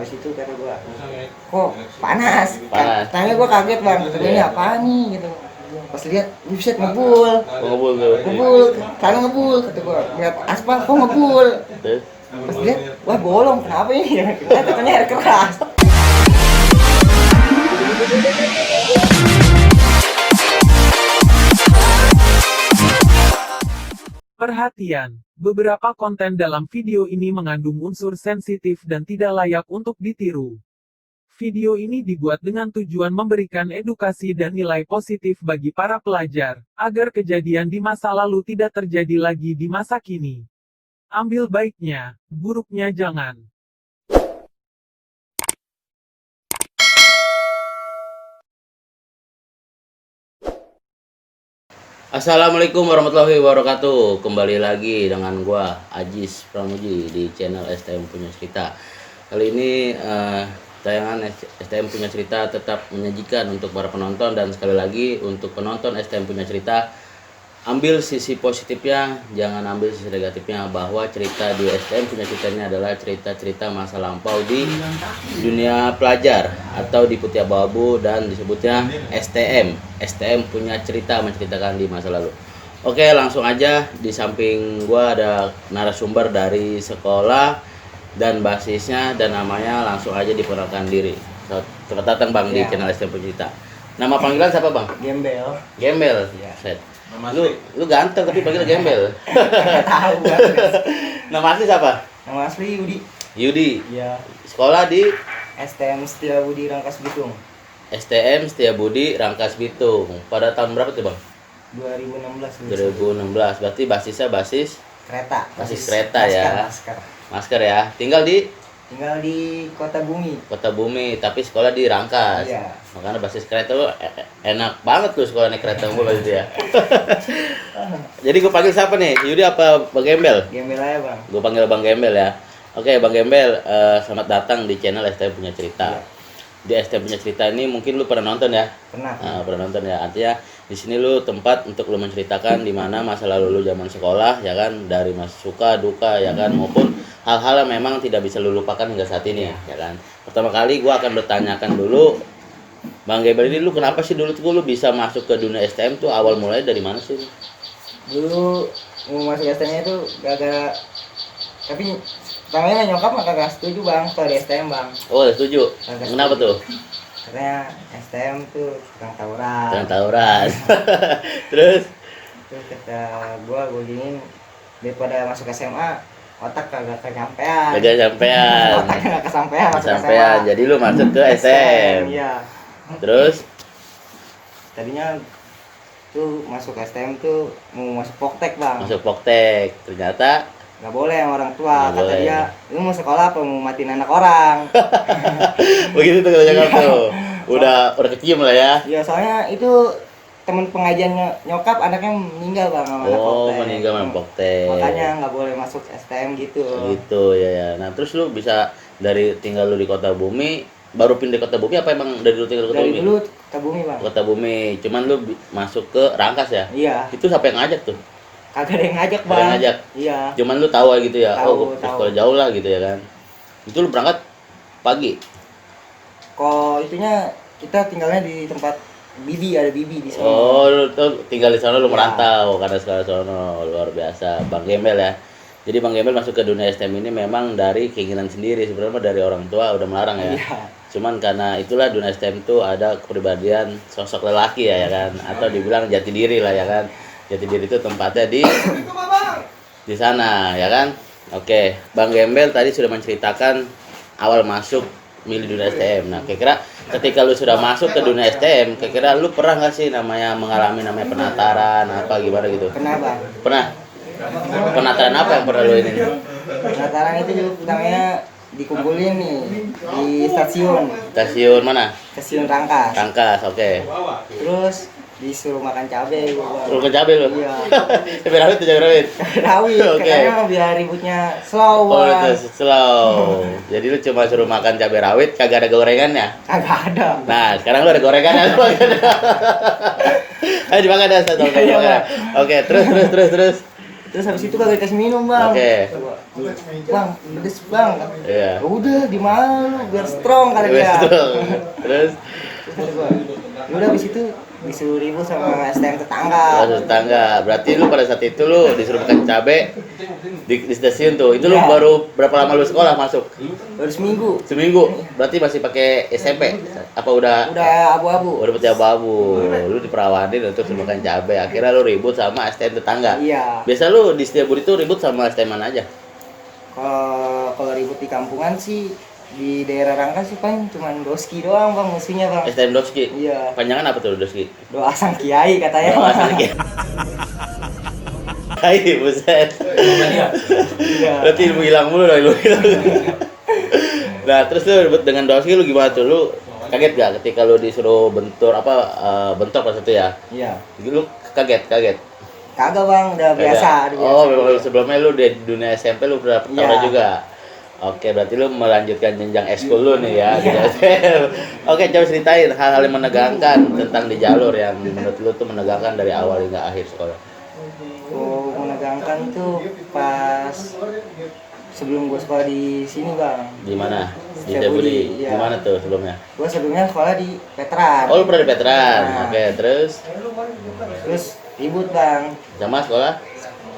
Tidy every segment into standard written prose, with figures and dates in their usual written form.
habis itu kata gua, kok panas? Tanya gua kaget bang, kata dia ini apaan nih gitu. Pas lihat, buset ngebul. Ngebul tuh. Ngebul, karena ngebul kata gua. Lihat aspal kok ngebul. Pas lihat, wah bolong, kenapa ini? Katanya air keras. Perhatian, beberapa konten dalam video ini mengandung unsur sensitif dan tidak layak untuk ditiru. Video ini dibuat dengan tujuan memberikan edukasi dan nilai positif bagi para pelajar, agar kejadian di masa lalu tidak terjadi lagi di masa kini. Ambil baiknya, buruknya jangan. Assalamualaikum warahmatullahi wabarakatuh. Kembali lagi dengan gua Ajis Pramuji di channel STM Punya Cerita. Kali ini tayangan STM Punya Cerita tetap menyajikan untuk para penonton, dan sekali lagi untuk penonton STM Punya Cerita, ambil sisi positifnya, jangan ambil sisi negatifnya, bahwa cerita di STM Punya Cerita ini adalah cerita-cerita masa lampau di dunia pelajar atau di Putih Abu-Abu, dan disebutnya STM Punya Cerita, menceritakan di masa lalu. Oke, langsung aja. Di samping gua ada narasumber dari sekolah dan basisnya dan namanya, langsung aja diperkenalkan diri. Selamat datang Bang di channel STM Punya Cerita. Nama panggilan siapa Bang? Gembel. Gembel. Iya. Set. Lu ganteng tapi panggil Gembel. Nggak tahu bang. Nama asli siapa? Nama asli Yudi. Yudi. Iya. Sekolah di STM Setiabudi Rangkas Bitung. STM Setiabudi Rangkas Bitung. Pada tahun berapa tuh Bang? 2016. 2016. Berarti basisnya basis Kereta. Basis kereta ya. Masker ya. Tinggal di Kota Bumi. Kota Bumi, tapi sekolah di Rangkas. Iya. Makanya basis kereta lu enak banget tuh sekolah naik kereta mulu gitu ya. Jadi gue panggil siapa nih? Yudi apa Bang Gembel? Gembel aja bang. Gue panggil Bang Gembel ya. Oke Bang Gembel, selamat datang di channel STM Punya Cerita. Iya. Di STM Punya Cerita ini mungkin lu pernah nonton ya? Pernah. Pernah nonton ya. Artinya di sini lu tempat untuk lu menceritakan di mana masa lalu lu zaman sekolah ya kan, dari masa suka duka ya kan, maupun hal-hal yang memang tidak bisa lu lupakan hingga saat ini ya kan. Pertama kali gua akan bertanyakan dulu, Bang Gembel ini lu kenapa sih dulu tuh lu bisa masuk ke dunia STM tuh, awal mulai dari mana sih? Dulu mau masuk STM itu gara-gara, tapi pertamanya nyokap mah kagak setuju bang kalau di STM bang. Oh, setuju. Kenapa tuh? Katanya STM tuh tukang tawuran. Tukang tawuran. Terus kata gua giniin, daripada masuk SMA otak kagak kesampean. Kagak sampean. Otaknya nggak kesampean masuk Sampean. SMA. Jadi lu masuk ke STM. Iya. Terus Tadinya tuh masuk STM tuh mau masuk Poktek bang. masuk Poktek. Ternyata Nggak boleh sama orang tua. Nggak Kata boleh. dia, lu mau sekolah apa mau matiin anak orang? begitu tuh kalau jangan tuh. Udah kecium lah ya. Iya soalnya itu temen pengajian nyokap anaknya meninggal bang sama anak Oh, Poktek. meninggal sama Poktek. Makanya nggak boleh masuk STM gitu. Gitu ya. Nah, terus lu bisa dari tinggal lu di Kota Bumi, baru pindah ke Kota Bumi apa emang dari dulu tinggal di Kota Dari Bumi? dulu ke Bumi bang. Kota Bumi. Cuman lu masuk ke Rangkas ya? Iya. Itu siapa yang ngajak tuh? Kagak ada yang ngajak Ada bang. yang ngajak? Iya. Cuman lu tahu aja gitu ya. Tahu, Oh, tahu. sekolah jauh lah gitu ya kan. Itu lu berangkat pagi. Kok itunya kita tinggalnya di tempat bibi, ada bibi di sana. Oh, lu tuh tinggal di sana, lu Iya. merantau karena sekolah sono. Luar biasa, Bang Gembel ya. Jadi Bang Gembel masuk ke dunia STM ini memang dari keinginan sendiri, sebenarnya dari orang tua udah melarang ya. Iya. Cuman karena itulah dunia STM itu ada kepribadian sosok lelaki ya kan, atau dibilang jati diri lah ya kan. Jati diri itu tempatnya di sana ya kan. Oke, Bang Gembel tadi sudah menceritakan awal masuk milih dunia STM. Nah, kira-kira ketika lu sudah masuk ke dunia STM, kira-kira lu pernah nggak sih mengalami namanya penataran apa gimana gitu? Pernah bang. Pernah. Penataran apa yang pernah lu ini? Penataran itu dulu pertamanya dikumpulin nih di stasiun Mana? Stasiun Rangkas. Rangkas, oke. Terus disuruh makan cabai gua. Lu ke cabai lu? Iya. Cabai rawit tuh, cabai rawit. Rawit, Oke. katanya biar ributnya slow Oh, bang. itu slow. Jadi lu cuma suruh makan cabai rawit, kagak ada gorengannya. Kagak ada. Nah, sekarang lu ada gorengannya lu makan. Ayo dimakan dah, satu Iya, makan. Oke, terus. Terus habis itu kagak dikasih minum bang. Oke. Bang, pedes bang. Iya. Ya udah di mana lu biar strong kali dia. Terus Terus kata gua, ya udah habis itu disuruh ribut sama STM tetangga. tetangga. Berarti lu pada saat itu lu disuruh makan cabe di stasiun tuh. Itu lu Iya. baru berapa lama lu sekolah masuk? Baru seminggu. Seminggu. Berarti masih pakai SMP? Apa udah Udah abu-abu. udah putih abu-abu? Lu diperawanin untuk suruh makan cabe. Akhirnya lu ribut sama STM tetangga. Iya. Biasa lu di Setiabudi tuh ribut sama STM mana aja? Kalau ribut di kampungan sih di daerah Rangka sih paling cuman Doski doang bang musuhnya bang. STM Doski. Iya. Panjangan apa tuh Doski? Doa sang kiai katanya. Oh, asal gitu. Hai, buset. Iya. Berarti ilmu hilang mulu dong, ilmu hilang. Nah, terus lu ribut dengan Doski lu gimana tuh? Lu kaget gak ketika lu disuruh bentur bentor pas itu ya? Iya. Lu kaget? Kagak bang, udah biasa. Oh, memang sebelumnya lu di dunia SMP lu udah pernah Iya. juga. Oke, berarti lu melanjutkan jenjang eskul lu nih ya. Iya. Oke, coba ceritain hal-hal yang menegangkan tentang di jalur yang menurut lu tuh menegangkan dari awal hingga akhir sekolah. Oh, menegangkan tuh pas sebelum gue sekolah di sini bang. Di mana? Di Setiabudi, Setiabudi. iya. Di mana tuh sebelumnya? Gue sebelumnya sekolah di Veteran. Oh, lu pernah di Veteran. Nah. Oke, terus Terus ribut bang. sama sekolah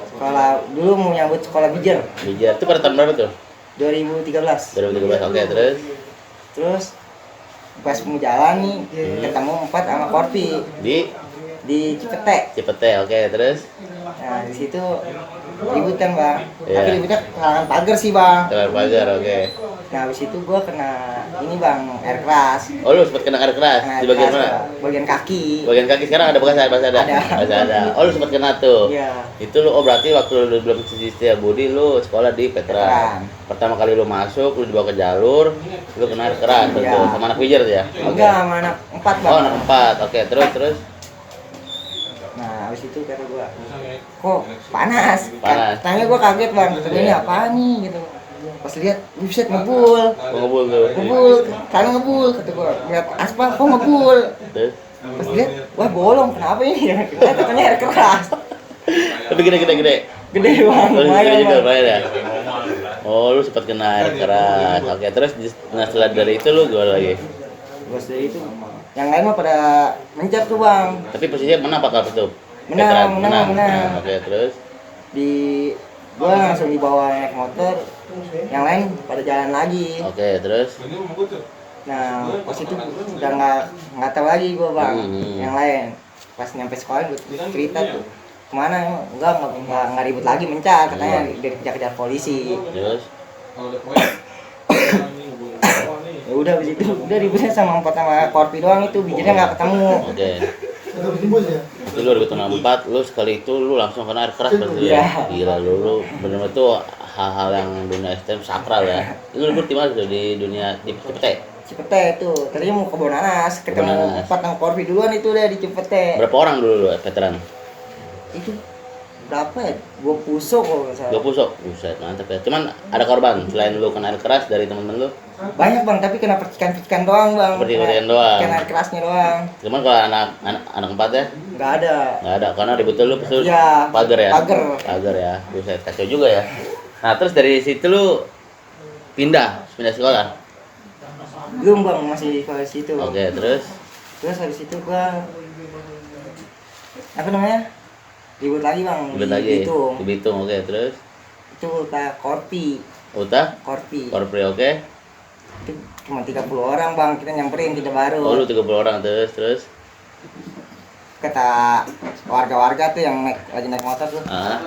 Sekolah dulu mau nyambut sekolah bijer Bija. Itu pada tahun berapa tuh? 2013. 2013. Oke, terus Terus pas mau jalan nih ketemu 4 sama Korpi di Cipete. Cipete. Oke, terus Nah di situ ribut kan bang. Iya. Tapi ributnya kalangan pagar sih bang. kelar pagar. Oke. Nah habis itu gua kena ini bang air keras. Oh, lu sempat kena air keras Kena di air bagian keras, mana? Bang. Bagian kaki. Bagian kaki sekarang ada bekas masih ada? Ada. Masih ada. Oh, lu sempat kena tuh. Iya. Itu lu berarti waktu lu belum di Setiabudi lu sekolah di Veteran. Veteran. Pertama kali lu masuk, lu dibawa ke jalur, lu kena air keras Iya. tentu sama anak pijar tuh ya. Oke. Enggak sama anak 4 bang. Oh, anak 4. Oke, terus Nah habis itu kata gua kok panas. Panas. Tanya gua kaget bang. Kata ini apaan nih gitu. Pas lihat buset ngebul. ngebul tuh. Ngebul, karena ngebul kata gua. Lihat aspal kok ngebul. Terus Pas lihat, wah bolong, kenapa ini? Katanya air keras. tapi gede. Gede bang, Oh, lumayan gede juga bang. lumayan ya. Oh, lu sempat kena air keras. Oke, terus nah setelah dari itu lu gimana lagi? Bos dari itu, yang lain mah pada mencar tuh bang. Tapi posisinya menang apa kalau itu? Menang, Veteran. menang. Oke, terus Di gua langsung dibawa naik motor, yang lain pada jalan lagi. oke, terus Nah pas itu udah nggak tahu lagi gua bang, yang lain. Pas nyampe sekolah gua cerita tuh kemana emang? Enggak ribut lagi mencar katanya dikejar-kejar polisi. terus Ya udah habis itu udah ributnya sama 4 sama Korpi doang itu bijinya nggak ketemu. oke. Itu lu 2064, lu sekali itu lu langsung kena air keras berarti Iya. ya. Gila lu bener-bener tuh hal-hal yang dunia STM sakral ya. Lu libur di mana tuh di dunia di Cipete? Cipete itu tadinya mau ke Bonanas ketemu Kebonanas. 4 sama Korpi duluan itu udah di Cipete. Berapa orang dulu lu veteran? Itu berapa ya? 2 pusok kalau nggak salah. 2 pusok. Buset, mantap ya. Cuman ada korban selain lu kena air keras dari teman-teman lu? Banyak bang tapi kena percikan-percikan doang bang. Percikan doang. Kena air kerasnya doang. Cuman kalau anak 4 ya Nggak ada. nggak ada karena ributnya lu pesul Iya, pagar ya. pagar. Ya. Buset, kacau juga ya. Nah, terus dari situ lu pindah sekolah. Belum bang masih di situ. Oke, terus Terus habis itu gua apa namanya? Ribut lagi bang. ribut di lagi Bitung. di Bitung. Oke, terus Itu udah Korpi. Korpri, oke. Itu cuma 30 orang bang kita nyamperin kita baru. Oh, lu 30 orang terus. Kata warga-warga tuh yang lagi naik motor tuh Ah,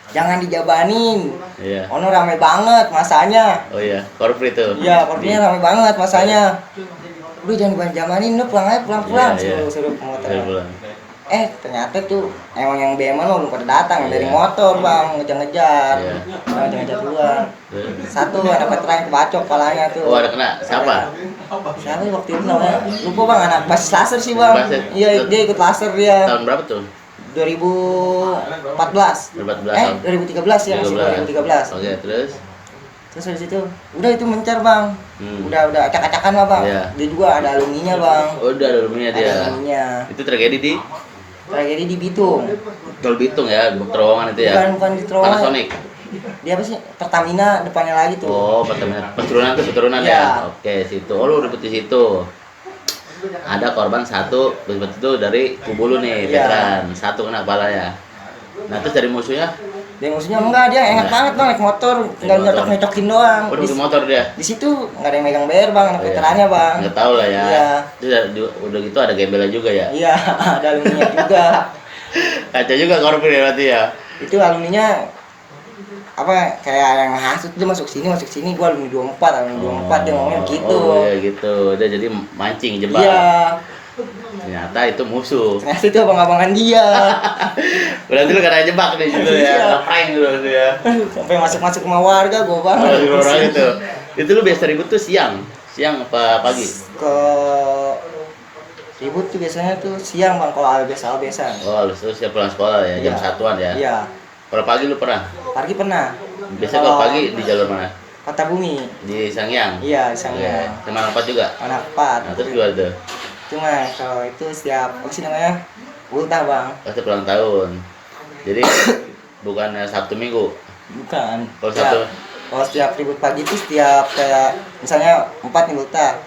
jangan dijabanin, iya. ono rame banget masanya. Oh iya, Korpri tuh. Iya korpinya rame banget masanya. Udah jangan dibanjamanin, lu pulang aja pulang Iya, iya. suruh pemotor. Saya pulang. Ternyata tuh emang yang BM lo belum pada datang dari Iya. motor bang ngejar-ngejar. Iya. Ngejar-ngejar duluan. Terus. Satu anak veteran kebacok kepalanya tuh. Oh, ada kena. Siapa? Siapa ya waktu itu namanya? Lupa bang, anak basis laser sih bang. Basis. Iya dia ikut laser dia. Tahun berapa tuh? 2014. 2014. 2013 ya masih 2013. Oke, terus Terus habis itu udah itu mencar bang. Hmm. Udah acak-acakan lah bang. Iya. Dia juga ada alumninya bang. oh, udah ada alumni Ada dia. alumninya. Itu tragedi di tragedi di Bitung. Tol Bitung ya, terowongan itu ya. Bukan di terowongan. Panasonic. Dia apa sih? Pertamina depannya lagi tuh. Oh, Pertamina. Peturunan Iya. ya. Oke, situ. Oh, lu ribut di situ. Ada korban satu, betul itu dari kubu lu nih, Iya. veteran. Satu kena kepala ya. Nah, terus dari musuhnya, Dia musuhnya enggak, dia enak Enggak. banget bang, naik motor, tinggal motor. nyocok-nyocokin doang. udah di motor dia. Di situ nggak ada yang megang bayar bang, anak Oh, iya. veterannya bang. Nggak tahu lah ya. Iya. Terus udah gitu ada gembelnya juga ya. Iya, ada alumninya juga. Kaca juga korban ya berarti ya. Itu alumninya apa kayak yang hasut dia masuk sini gua alumni 24 dia ngomongnya gitu. Oh iya gitu. Udah jadi mancing jebak. Iya, Ternyata itu musuh. ternyata itu abang-abangan dia. Berarti lu kena jebak di situ ya. Iya. Ngeprank lu tuh ya. Sampai masuk rumah warga gua bang. Oh, di orang itu. Itu lu biasa ribut tuh siang apa pagi? Ke ribut tuh biasanya tuh siang bang kalau albesan. Oh, lu tuh siap pulang sekolah ya, jam Iya. satuan ya. Iya, Kalau pagi lu pernah? pagi pernah. Biasa kalau pagi di jalur mana? Kota Bumi. Di Sangyang. Iya, Sangyang. Sama 4 juga. Anak Nah, 4. terus gimana tuh? Cuma kalau itu setiap apa sih namanya? Ultah bang. Pasti pulang tahun. Jadi bukan Sabtu Minggu. Bukan. Kalau Sabtu. Kalau setiap ribut pagi itu setiap kayak misalnya 4 nih ultah.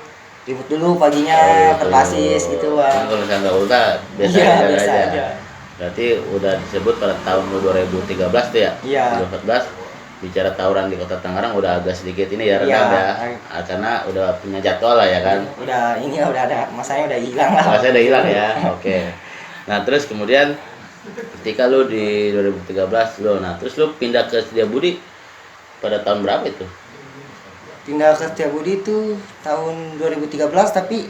Ribut dulu paginya gitu. perbasis gitu Kan bang. kalau misalnya nggak ulta, biasa Iya, aja biasa aja. aja. Berarti udah disebut pada tahun 2013 tuh ya? Iya. 2014 bicara tawuran di Kota Tangerang udah agak sedikit ini ya rendah Iya. ya. Karena udah punya jadwal lah ya kan. Udah ini udah ada masanya udah hilang lah. Masanya udah hilang ya. Oke. Nah, terus kemudian ketika lu di 2013 nah terus lu pindah ke Setiabudi pada tahun berapa itu? Pindah ke Setiabudi itu tahun 2013 tapi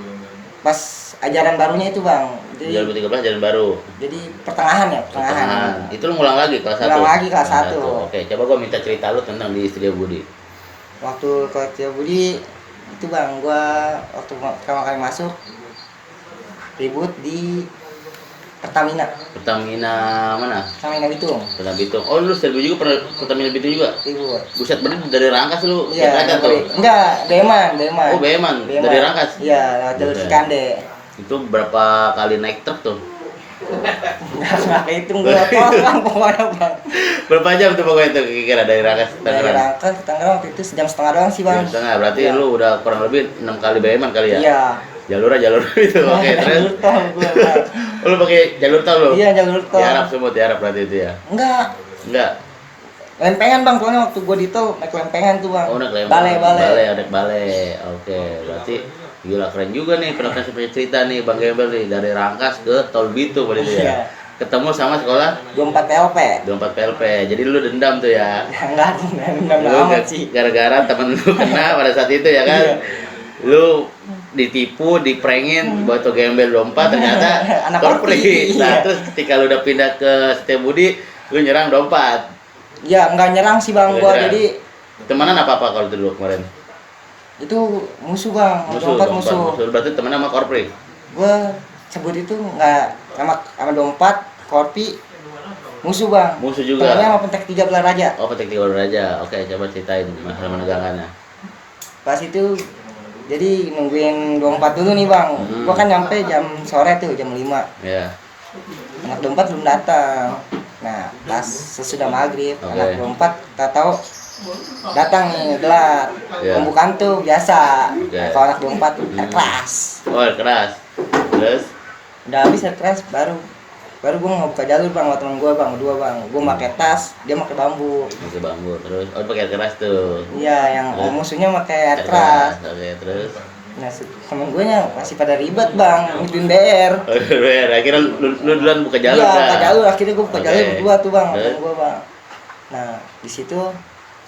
pas ajaran barunya itu bang. Jadi 2013 jalan baru. jadi pertengahan ya pertengahan. Itu lu ngulang lagi kelas 1. Ngulang lagi kelas 1. Oke, coba gua minta cerita lu tentang di Setiabudi. Waktu ke Setiabudi itu bang gua waktu pertama kali masuk ribut di Pertamina Mana? Bitung Pertamina Bitung. Oh, lu Setiabudi juga pernah Pertamina Bitung juga? ribut. Buset, berarti dari Rangkas lu Iya, naik tuh. enggak, Beman. Oh, Beman. Dari Rangkas. Iya, lewat jalur Buset. Cikande. Itu berapa kali naik truk tuh? Enggak kehitung gua bang, pokoknya bang. Berapa jam tuh pokoknya tuh kira-kira dari Rangkas ke Dari Tangerang? Rangkas ke Tangerang waktu itu sejam setengah doang sih bang. Jam setengah. Berarti Iya. lu udah kurang lebih 6 kali Beman kali ya? Iya. Jalur itu. Oke, terus Jalur tol gua bang. oh, lu pakai jalur tol lu? Iya jalur tol. Tiarap semua, tiarap berarti itu ya? Enggak. Enggak. Lempengan bang, pokoknya waktu gua di tol naik lempengan tuh bang. Oh, naik lempeng. Bale. Naik bale. Oke, berarti gila keren juga nih pernah punya cerita nih Bang Gembel nih dari Rangkas ke Tol Bitung berarti ya. Iya. Ketemu sama sekolah 24 PLP. 24 PLP. Jadi lu dendam tuh ya. Enggak Lu amat sih. gara-gara temen lu kena pada saat itu ya kan. Iya. Lu ditipu, diprengin, buat gembel 24 ternyata Anak korpri. korpri, Nah, iya. terus ketika lu udah pindah ke Setiabudi, lu nyerang 24. Ya enggak nyerang sih bang gua, Nyerang. jadi Temenan apa kalau dulu kemarin? itu musuh bang, dompet musuh. Berarti temenan sama korpri. Gua sebut itu enggak sama dompet, korpi, musuh bang. Musuh juga. Temennya sama pentek 3 belah raja. Oh, petik tiga aja. Oke, coba ceritain masalah penegangannya. Pas itu jadi nungguin 24 dulu nih bang. Gua kan nyampe jam sore tuh, jam 5. Ya. Anak 24 belum datang. Nah, pas sesudah maghrib, Oke. anak 24 tak tahu datang nih gelar. Iya. Pembukaan tuh biasa. Oke. Nah, kalau anak 24 air keras. Oh, air keras. Terus Udah habis air keras baru gua mau buka jalur bang sama temen gua bang, berdua bang. Gua pakai tas, dia pakai bambu. pakai bambu. Terus pakai air keras tuh. Iya, yang Terus? musuhnya pakai air keras. Oke, terus Nah, temen gue nya masih pada ribet bang, ngikutin BR. oh, akhirnya lu duluan buka jalur Iya, dah. buka jalur. Akhirnya gue buka Oke. jalur berdua tuh bang, Terus? temen gue bang. Nah, di situ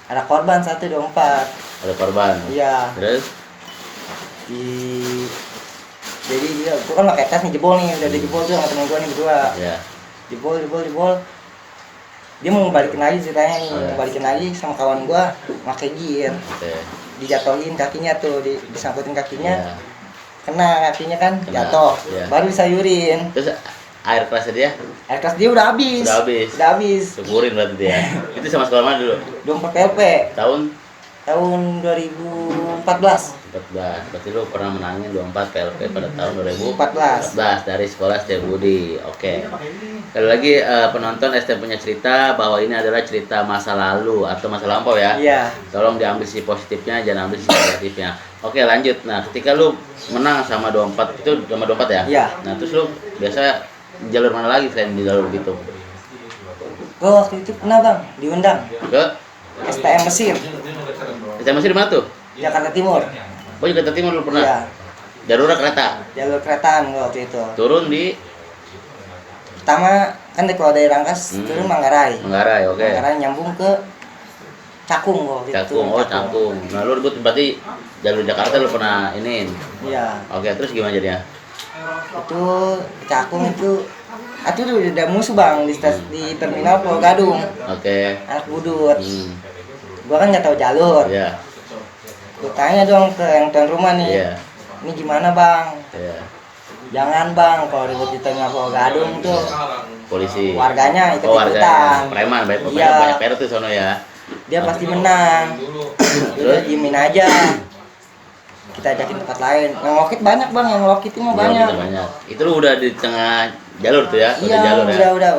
ada korban 124. Ada korban. Iya. Terus Di jadi dia, gue kan pakai tas nih jebol nih, udah dijebol tuh sama temen gue nih berdua. ya. Jebol. Dia mau balikin lagi ceritanya nih, Oh, iya. mau balikin lagi sama kawan gue, pakai gear. Oke. Dijatuhin kakinya tuh, disangkutin kakinya. Ya. Kena kakinya kan, Kena, jatuh. iya. Baru disayurin. Terus air kerasnya dia Air keras dia udah habis. Udah habis. Udah habis. syukurin berarti dia. Itu sama sekolah mana dulu? 24 PLP. Tahun tahun 2014. 14. Berarti lu pernah menangin 24 PLP pada tahun 14. 2014 dari sekolah Setiabudi. Oke. Sekali lagi penonton ST punya cerita bahwa ini adalah cerita masa lalu atau masa lampau ya. Iya. Tolong diambil sisi positifnya, jangan ambil sisi negatifnya. Oke, lanjut. Nah, ketika lu menang sama 24 itu sama 24 ya? Iya. Nah, terus lu biasa jalur mana lagi selain di jalur gitu? Gue waktu itu pernah bang diundang Ke STM Mesir, kita masih di mana tuh? Jakarta Timur. Oh, Jakarta Timur lu pernah? Iya. Jalur kereta. Jalur keretaan gua waktu itu. Turun di Pertama kan kalau dari Rangkas turun Manggarai. Manggarai, oke. Manggarai nyambung ke Cakung gua waktu itu. Cakung, oh Cakung. Nah, lu rebut berarti jalur Jakarta lu pernah iniin. Iya. Oke, terus gimana jadinya? Itu Cakung itu udah musuh bang di terminal Pulau Gadung. Oke. Anak budut. Hmm. Gua kan nggak tahu jalur. Iya. Gua tanya dong ke yang tuan rumah nih. Iya. Ini gimana bang? Iya. Jangan bang, kalau ribut di terminal Pulau Gadung tuh Polisi. warganya Oh, warga ikut-ikutan. preman, banyak Iya. banyak PR tuh sono ya. Dia pasti menang. Udah diemin aja. Kita ajakin tempat lain. Yang lokit banyak bang, yang lokit itu mah Iya, banyak. gitu banyak. Itu lu udah di tengah jalur tuh ya? Iya, jalur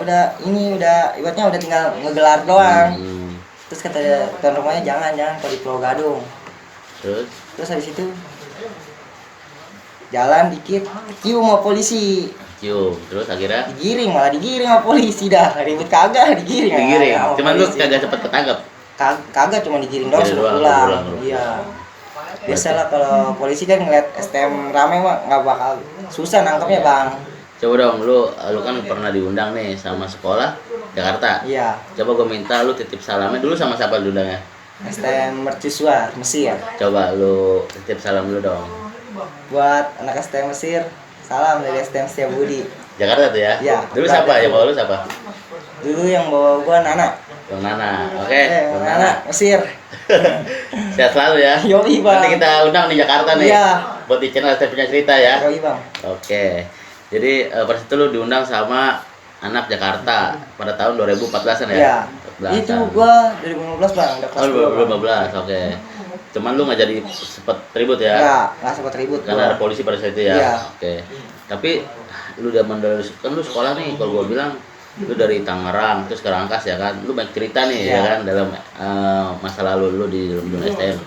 udah ini udah ibaratnya udah tinggal ngegelar doang. Hmm. Terus kata tuan rumahnya jangan kalau di Pulau Gadung. Terus Habis itu jalan dikit cium sama polisi, cium, terus akhirnya malah digiring sama polisi dah. Ribut kagak digiring. digiring. sama Cuman lu polisi. kagak cepet ketangkep. Kagak cuma digiring doang Digiring suruh doang, pulang. pulang. Iya. Biasalah kalau polisi kan ngeliat STM rame mah nggak bakal susah nangkepnya bang. Coba dong, lu kan pernah diundang nih sama sekolah Jakarta. Iya. Coba gue minta lu titip salamnya dulu sama siapa diundangnya? STM Mercusuar Mesir. Coba lu titip salam dulu dong. Buat anak STM Mesir, salam dari STM Setiabudi. Jakarta tuh ya? Iya. Dulu siapa? Ya bawa lu siapa? Dulu yang bawa gua Nana. Bang Nana. Oke, Bang Nana Mesir. Sehat selalu ya. Yoi bang. Nanti kita undang di Jakarta nih. Iya. Buat di channel saya punya cerita ya. Yoi bang. Oke. Jadi pada situ lu diundang sama anak Jakarta pada tahun 2014-an ya? Iya. 14-an. Itu gua 2015 bang, udah kelas Oh, 2 bang. 2015. Oke. Cuman lu nggak jadi sempet ribut ya? Nggak sempat ribut Karena gua. ada polisi pada saat itu ya. Iya. Oke. Tapi lu udah kan lu sekolah nih, kalau gua bilang lu dari Tangerang terus ke Rangkas ya kan. Lu banyak cerita nih ya Iya. kan dalam masa lalu lu di dunia STM.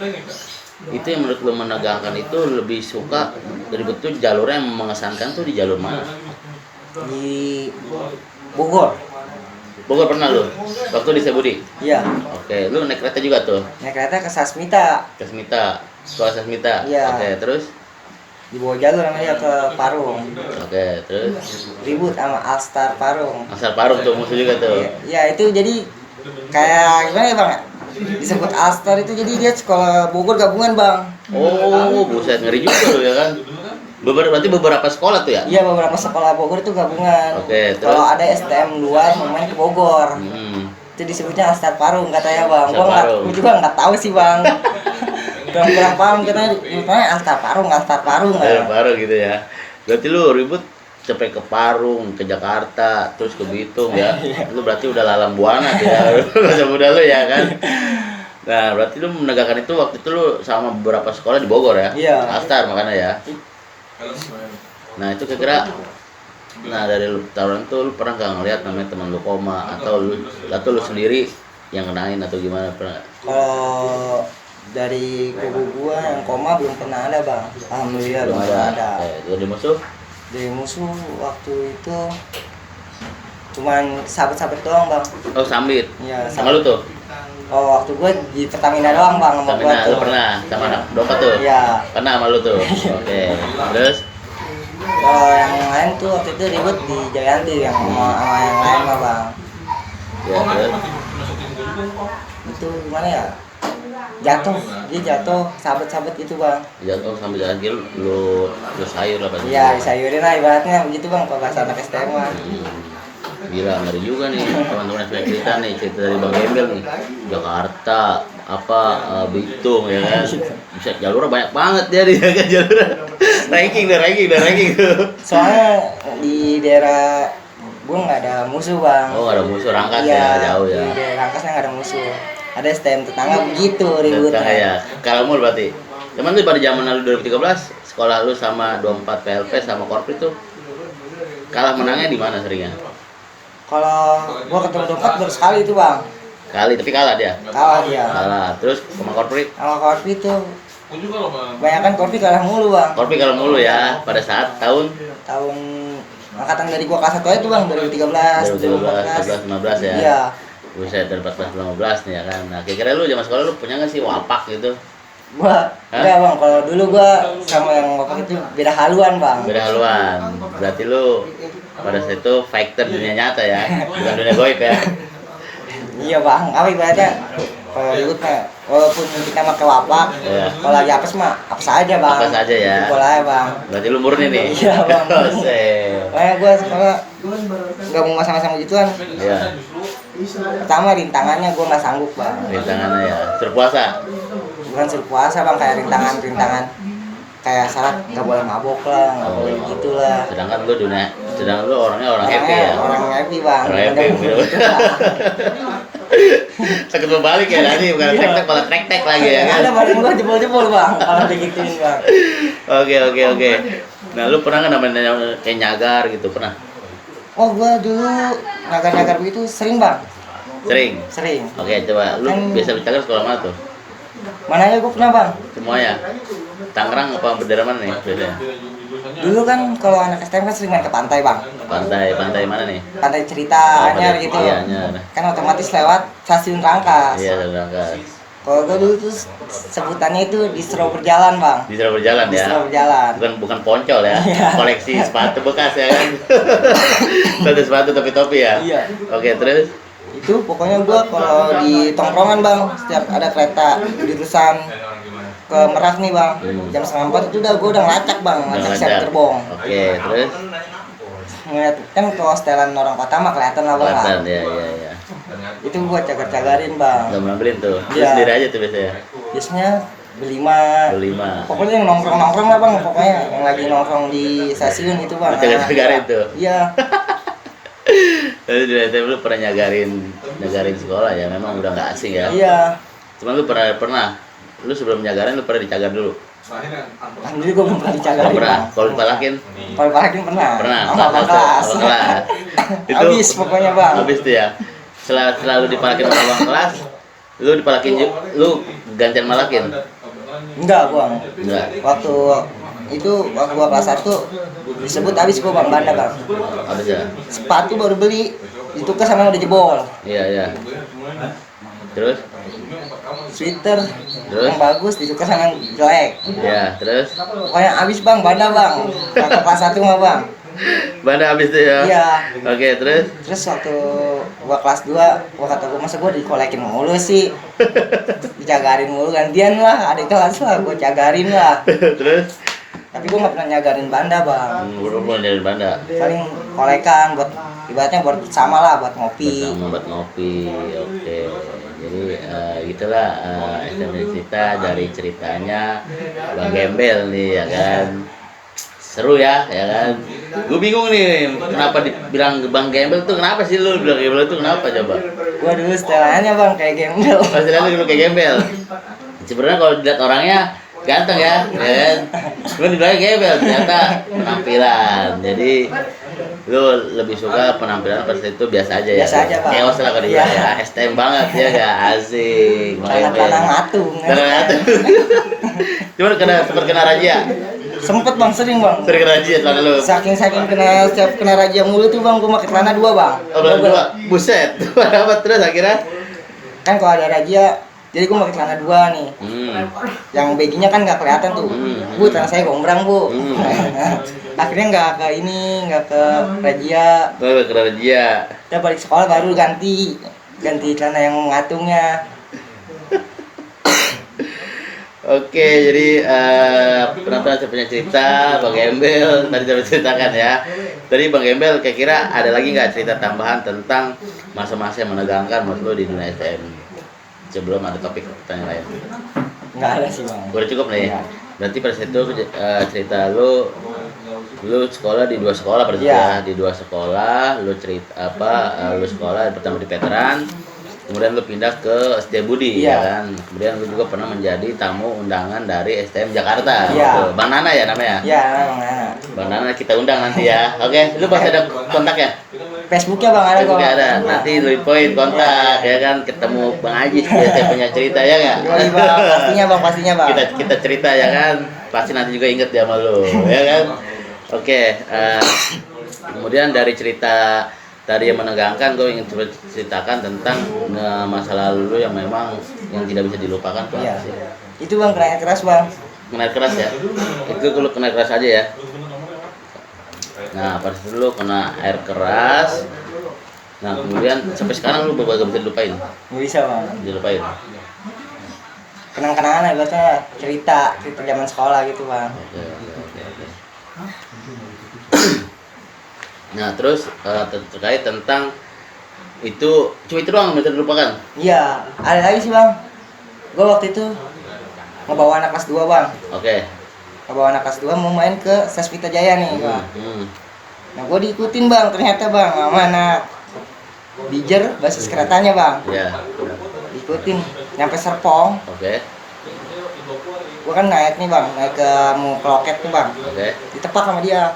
Itu yang menurut lu menegangkan itu lebih suka ribut tuh jalurnya yang mengesankan tuh di jalur mana? Di Bogor. Bogor pernah lu? Waktu di Setiabudi? Iya. Oke, lu naik kereta juga tuh? Naik kereta ke Sasmita. Ke Smita, sekolah Smita? Iya. Oke, terus? Di bawah jalur namanya ke Parung. Oke, terus? Ribut sama Alstar Parung. Asal Parung tuh musuh juga tuh? Iya, itu jadi kayak gimana ya bang? Disebut Alstar itu jadi dia sekolah Bogor gabungan bang. Oh, buset, ngeri juga lu ya kan? Berarti beberapa sekolah tuh ya? Iya, beberapa sekolah Bogor itu gabungan. Oke, terus? Kalau ada STM luar mau main ke Bogor. Itu disebutnya Alstar Parung katanya bang. Alstar Parung. Gua juga nggak tahu sih bang. Kurang paham katanya Alstar Parung Alstar Parung gitu ya. Berarti lu ribut sampai ke Parung, ke Jakarta, terus ke Bitung ya. Lu berarti udah lalang buana tuh ya. Masa muda lu ya kan? Nah, berarti lu menegakkan itu waktu itu lu sama beberapa sekolah di Bogor ya? Iya. Alstar makanya ya. Nah, itu kira-kira dari lu taruhan tuh lu pernah nggak ngeliat namanya teman lu koma atau lu sendiri yang kenain atau gimana pernah? Kalau dari kubu gua yang koma belum pernah ada bang. Alhamdulillah belum pernah ada. Dari musuh? Dari musuh waktu itu cuman sahabat-sahabat doang bang. Oh, Sambit. Iya. Sama lu tuh? Oh, waktu gua di Pertamina doang bang sama gua Sampai tuh. lu pernah sama anak dompet tuh? Iya. Pernah sama lu tuh? Oke. Terus? Kalau yang lain tuh waktu itu ribut di Jayanti yang sama yang lain mah bang. Ya, terus? Itu gimana ya? Dia jatuh sahabat-sahabat gitu bang. Jatuh sambil jalan kiri lu sayur lah pasti. Iya, disayurin lah ibaratnya begitu bang kalau bahasa anak STM mah. Gila, ngeri juga nih teman-teman yang cerita nih, cerita dari Bang Gembel nih. Jakarta, Bitung ya kan. Bisa jalurnya banyak banget dia kan jalurnya. ranking tuh. Soalnya di daerah gua nggak ada musuh bang. Oh, nggak ada musuh, Rangkas Iya, ya, jauh ya. Di daerah Rangkasnya nggak ada musuh. ada STM tetangga begitu Tetangga ributnya. ya. Kalau mul berarti. Cuman tuh pada zaman lalu 2013 sekolah lu sama 24 PLP sama Korpri tuh kalah menangnya di mana seringnya? Kalau gua ketemu dompet baru sekali itu bang, Kali tapi kalah dia. kalah dia. Kalah. Terus sama Korpri. Sama Korpi itu kebanyakan Korpi kalah mulu bang. Korpri kalau mulu ya pada saat tahun Tahun angkatan dari gua kelas 1 aja tuh bang, 2013, 2013, 14, 15 ya. Iya. Buset dari 14, 15 nih ya kan. Nah, kira-kira lu zaman sekolah lu punya nggak sih wapak gitu? Gua Hah? enggak bang, kalau dulu gua sama yang bapak itu beda haluan bang. Beda haluan. Berarti lu pada saat itu fighter dunia nyata ya, bukan dunia goib ya. Iya bang, apa ibaratnya kalau ribut mah walaupun kita pakai wapak, Iya. kalau lagi apes mah apes aja bang. Apes aja ya. Pukul aja bang. Berarti lu murni nih. Iya, Bang. Buset. Makanya gua sekolah nggak mau sama-sama gituan. Iya. Pertama rintangannya gua nggak sanggup bang. Rintangannya ya. Suruh puasa. Bukan suruh puasa bang, kayak rintangan kayak syarat nggak boleh mabok lah, nggak boleh gitulah. Sedangkan lu orangnya orang happy ya. Orang happy bang. Orang happy. Gitu. Sakit berbalik ya tadi, bukan tek-tek malah tek-tek lagi ya kan. Ada badan gua jebol-jebol bang kalau digituin bang. Oke. Nah, lu pernah nggak namanya kayak nyagar gitu? Pernah? Oh gua dulu nagar-nagar begitu sering bang, Sering. Oke, coba lu Kan- biasa bercagar sekolah mana tuh? mana aja gua pernah bang. Semuanya. Tangerang apa daerah mana nih biasanya? Dulu kan kalau anak STM kan sering main ke pantai bang, Pantai mana nih? pantai cerita Anyar Pantai- gitu. Iya, Anyar. Kan otomatis lewat stasiun Rangkas. Iya, Rangkas. Kalau gua dulu tuh sebutannya itu distro berjalan bang. Distro berjalan ya. Distro berjalan. Bukan poncol ya. Iya. Koleksi sepatu bekas ya kan. Sepatu topi-topi ya. Iya. Oke, terus Itu pokoknya gua kalau di tongkrongan bang, setiap ada kereta jurusan ke Merak nih bang, jam 3:30 itu gua udah ngelacak bang, ngelacak siap gerbong. Oke, terus Ngeliat kan kalau setelan orang kota mah kelihatan lah bang. kelihatan ya. Itu gua cagar-cagarin bang. Udah ngambilin tuh. Lu Iya. sendiri aja tuh biasanya. Biasanya berlima. Berlima. Pokoknya yang nongkrong lah bang, pokoknya yang lagi nongkrong di stasiun itu bang. Lu cagar-cagarin tuh. Iya. Tapi di SMP lu pernah nyagarin sekolah ya, memang udah nggak asing ya. Iya. Cuman lu pernah lu sebelum nyagarin lu pernah dicagar dulu. Alhamdulillah gua belum pernah Nggak dicagarin. pernah. Bang. Kalau dipalakin Kalau dipalakin pernah. pernah. Sama abang kelas. Abang kelas. Habis pokoknya bang. Habis tuh ya. Setelah lu dipalakin sama abang kelas, lu dipalakin lu gantian malakin. Enggak bang. Enggak. Waktu gua kelas 1 disebut habis gua bang banda bang. Habis ya. Sepatu baru beli ditukar sama udah jebol. Iya. Terus? Sweater Terus? yang bagus ditukar sama yang jelek. Ya, terus? Pokoknya habis bang banda bang. Waktu kelas 1 mah bang. Banda habis tuh ya. Iya. Oke, terus? Terus waktu gua kelas 2, gua kata gua masa gua dikolekin mulu sih. Dicagarin mulu gantian lah, adik kelas lah gua cagarin lah. Terus? Tapi gua nggak pernah nyagarin banda bang. Belum dari Banda. Paling kolekan buat ibaratnya buat sama lah buat ngopi. Bersama buat ngopi. Oke. Jadi gitulah STM cerita dari ceritanya Bang Gembel nih ya kan. Seru ya kan. Gue bingung nih kenapa dibilang Bang Gembel tuh, kenapa sih lu bilang Gembel tuh kenapa coba? Gua dulu setelannya bang kayak gembel. Pasti lu kayak Gembel. Sebenarnya kalau dilihat orangnya ganteng ya kan? Cuma dibilang Gembel, ternyata penampilan. Jadi lu lebih suka penampilan pada saat itu biasa aja ya? Biasa aja, Bang. Chaos lah kalau dibilang Iya. ya, STM banget ya gak? Asik. Karena ngatung. Karena ngatung. Cuman sempat kena razia. Sempet bang, sering bang. Sering kena razia celana lu. Saking setiap kena razia mulu tuh bang, gua pakai celana 2 bang. Oh, belas dua. Buset. Apa terus akhirnya? Kan kalau ada razia, jadi gua pakai celana 2 nih. Yang baginya kan nggak kelihatan tuh. Bu, celana saya gombrang bu. Akhirnya nggak ke razia. Oh, kena razia. Kita balik sekolah baru ganti celana yang ngatungnya. Oke, jadi penonton saya punya cerita Bang Gembel tadi saya ceritakan ya. Tadi Bang Gembel kira-kira ada lagi nggak cerita tambahan tentang masa-masa yang menegangkan menurut lo di dunia STM? Sebelum ada topik pertanyaan lain. Nggak ada sih bang. Udah cukup nih. Berarti pada saat itu cerita lu sekolah di 2 sekolah berarti Iya. ya, di 2 sekolah lu cerita lu sekolah pertama di veteran, kemudian lu pindah ke SD Budi Iya. ya kan. Kemudian lu juga pernah menjadi tamu undangan dari STM Jakarta. Iya. Gitu. Bang Nana ya namanya. Iya, Bang Nana. Bang Nana kita undang nanti ya. Oke, lu pasti ada kontaknya. Facebooknya Bang ada kok. Facebooknya ada. Nanti lu poin kontak ya kan, ketemu Bang Ajis dia saya punya cerita ya enggak? Yoi, Bang, pastinya Bang. Kita cerita ya kan. Pasti nanti juga inget dia sama lu ya kan. Oke, kemudian dari cerita tadi yang menegangkan, gue ingin coba ceritakan tentang masa lalu lu yang memang yang tidak bisa dilupakan tuh Iya. apa sih? Itu Bang kena air keras Bang. Kena keras ya? Itu lu kena keras aja ya? Nah, pas itu lu kena air keras. Nah, kemudian sampai sekarang lu gak bisa dilupain? Nggak bisa Bang. Dilupain? Kenang-kenangan ibaratnya cerita zaman sekolah gitu Bang. Oke. Nah, terus terkait tentang itu, cuma itu doang bisa dilupakan? Iya, ada lagi sih Bang. Gue waktu itu ngebawa anak kelas 2 Bang. Oke. Ngebawa anak kelas 2 mau main ke Sasmita Jaya nih Bang. Nah gue diikutin Bang, ternyata Bang sama anak Bijer basis keretanya Bang. Iya. Diikutin nyampe Serpong. Oke. Gue kan naik nih Bang, naik ke mau ke loket nih Bang. Oke. Ditepak sama dia.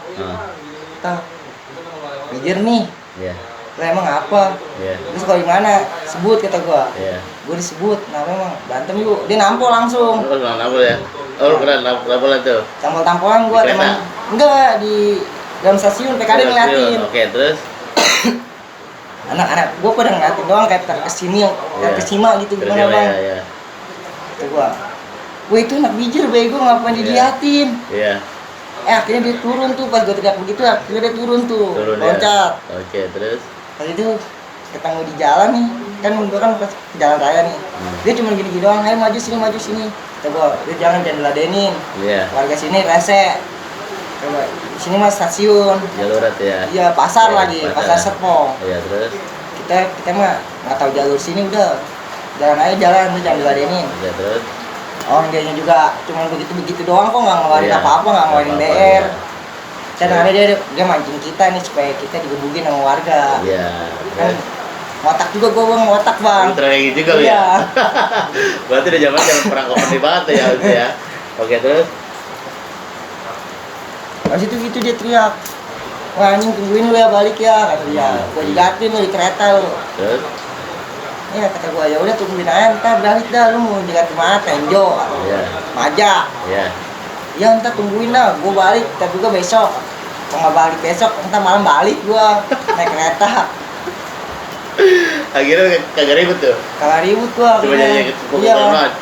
Tah, Bijer nih, Iya. lah emang apa? Iya. Terus kalau gimana? Sebut kata gue. Iya. Gue disebut, nah memang berantem yuk. Dia nampol langsung. Lu kena nampol ya? Oh, lu kena nampolan tuh? Tampol-tampolan gue Di kereta? teman. Enggak, di dalam stasiun PKD ngeliatin. Oke, terus? Anak-anak gue pada ngeliatin doang kayak terkesima, terkesima gitu Terus gimana Bang? ya. Kata gue, wah itu anak Bijer bego ngapain diliatin? Iya. Akhirnya dia turun tuh pas gue teriak begitu, akhirnya dia turun tuh, Turun ya. loncat. Oke, terus? Pas itu ketemu di jalan nih, kan gue kan pas ke jalan raya nih. Dia cuma gini-gini doang, ayo maju sini. Kata gue, dia jangan diladenin. Iya. Warga sini rese. Coba, di sini mah stasiun. Jalurat ya. Iya pasar Iya, lagi, pasar Serpong. Iya, terus? Kita mah nggak tahu jalur sini udah. Jalan aja jalan, tuh jangan diladenin. Iya, terus? Orang dianya juga cuma begitu apa nggak ngeluarin Iya, apa-apa, nggak ngeluarin apa-apa, BR. iya. Dan ada dia mancing kita nih supaya kita digebukin sama warga. Iya. Kan ngotak juga gue Bang, ngotak Bang. Lu tragedi juga lu Iya. ya? Berarti udah zaman perang komedi banget tuh ya, itu ya. Oke, terus? Pas itu gitu dia teriak, wah anjing tungguin lu ya balik ya, kata dia. Gue digatin lu di kereta lu. Terus? Iya kata gue, ya udah tungguin aja, ntar balik dah, lu mau digat mana? Tenjo, Iya. Maja. Iya. Ya ntar tungguin dah, gue balik, tapi gue besok. Kalau nggak balik besok, ntar malam balik gue naik kereta. Akhirnya kagak ribut tuh. Kalau ribut gue, Cuma jadi iya.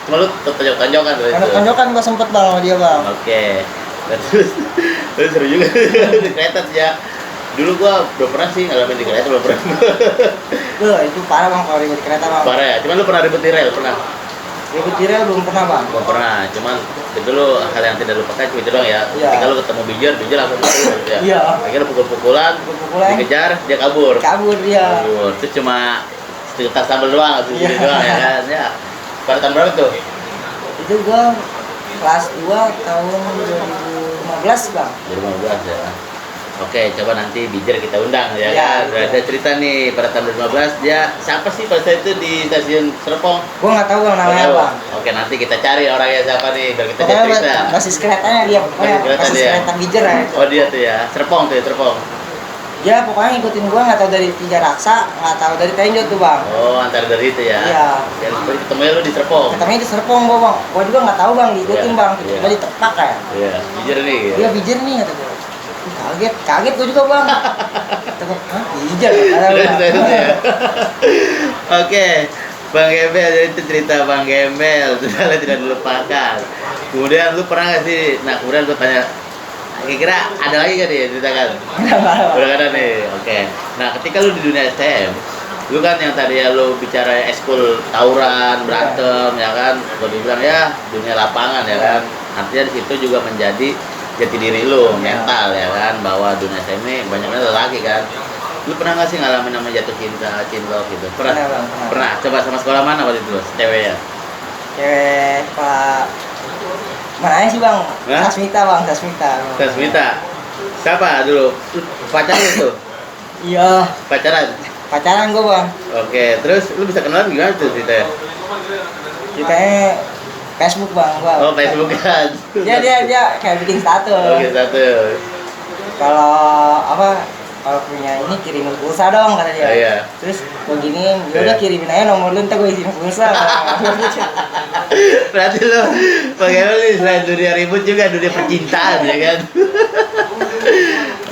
cuma lu tonjok-tonjokan tuh. Karena tonjokan gue sempet Bang sama dia Bang. Oke. Terus seru juga di kereta tuh ya. Dulu gua belum pernah sih ngalamin di kereta, belum pernah. Itu parah Bang kalau ribut di kereta Bang. Parah ya. Cuman lu pernah ribut di rel, pernah? Ribut di rel belum pernah Bang. Belum pernah. Cuman itu lu hal yang tidak lupakan cuma itu doang ya. Iya. Ketika lu ketemu Bijer langsung kabur ya. Iya. Akhirnya pukul-pukulan, Pukul-pukulan. dikejar, dia kabur. Kabur dia. Kabur. Terus cuma sejuta sambal doang, segini Iya. doang ya kan. Ya. Pada tahun berapa tuh? Itu gue kelas 2 tahun 2015 Bang. 2015 ya. Oke, coba nanti Bijer kita undang ya Ya, kan. Ada cerita nih pada tahun 2015 dia siapa sih pada saat itu di stasiun Serpong? Gue nggak tahu Bang namanya Tahu. apa. Oke, nanti kita cari orangnya siapa nih biar kita Pokoknya cerita. basis keretanya dia, pokoknya Basis kereta basis dia. kereta Bijer ya. Oh, dia tuh ya. Serpong tuh ya, Serpong. Ya pokoknya ngikutin gue nggak tahu dari Tiga Raksa, nggak tahu dari Tenjo tuh Bang. Oh, antar dari itu ya. Iya. Dan ketemunya lu di Serpong. Ketemunya di Serpong gue Bang. Gue juga nggak tahu Bang, diikutin Iya, Bang. iya. Tiba-tiba ditepak ya. Iya, Bijer nih. Dia Bijer nih kata gue. Kaget gue juga Bang. Kata gue, hah Bijer? Kata gue. Terus ya. Oke, Bang Gembel, jadi itu cerita Bang Gembel, sudah tidak dilupakan. Kemudian lu pernah nggak sih? Nah, kemudian lu tanya, kira-kira ada lagi kan nih ceritakan? Udah ada nih, oke. Nah, ketika lu di dunia STM, lu kan yang tadi ya lu bicara eskul tawuran, berantem, ya kan? Kalau dibilang ya dunia lapangan ya kan? Artinya di situ juga menjadi jati diri lu, mental ya kan? Bahwa dunia STM ini banyaknya lelaki kan? Lu pernah nggak sih ngalamin namanya jatuh cinta gitu? Pernah? Pernah, Bang, pernah. Pernah. Coba sama sekolah mana waktu itu, cewek ya? Cewek Pak. Mana aja sih Bang? Hah? Sasmita Bang, Sasmita. Sasmita. Siapa dulu? Lu pacaran tuh? Iya. Pacaran? pacaran gue bang. Oke, terus lu bisa kenalan gimana tuh ceritanya? Ceritanya Facebook bang gua. Oh, Facebook kan. Dia kayak bikin status. Oke, status. Kalau apa? Kalau punya ini kirimin pulsa dong kata dia. Iya. Terus gua giniin, ya udah kirimin aja nomor lu, ntar gua isiin pulsa. Berarti lu bagaimana nih selain dunia ribut juga dunia percintaan ya kan?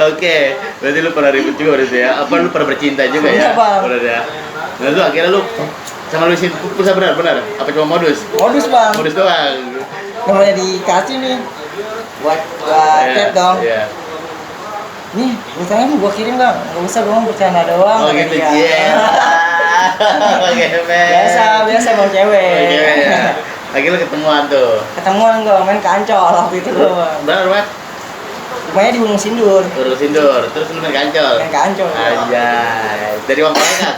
Oke, berarti lu pernah ribut juga berarti ya? Apa lu pernah bercinta juga ya? Iya, Bang. Pernah ya. Nah, lu akhirnya lu sama lu isiin pulsa benar? Apa cuma modus? Modus bang. Modus doang. Nomornya dikasih nih. Buat Iya, chat dong. Iya. Nih, pulsanya gua kirim bang. Gak usah, gua mau bercanda doang. Oh kata gitu, dia. iya. Oke, Biasa bang cewek. Oke, ya. Akhirnya ketemuan tuh. Ketemuan gua main kancol waktu itu gua. Benar, Mat? Rumahnya di Gunung Sindur. Urus indoor, terus lu main kancol. Main kancol. Anjay. Dari uang kan?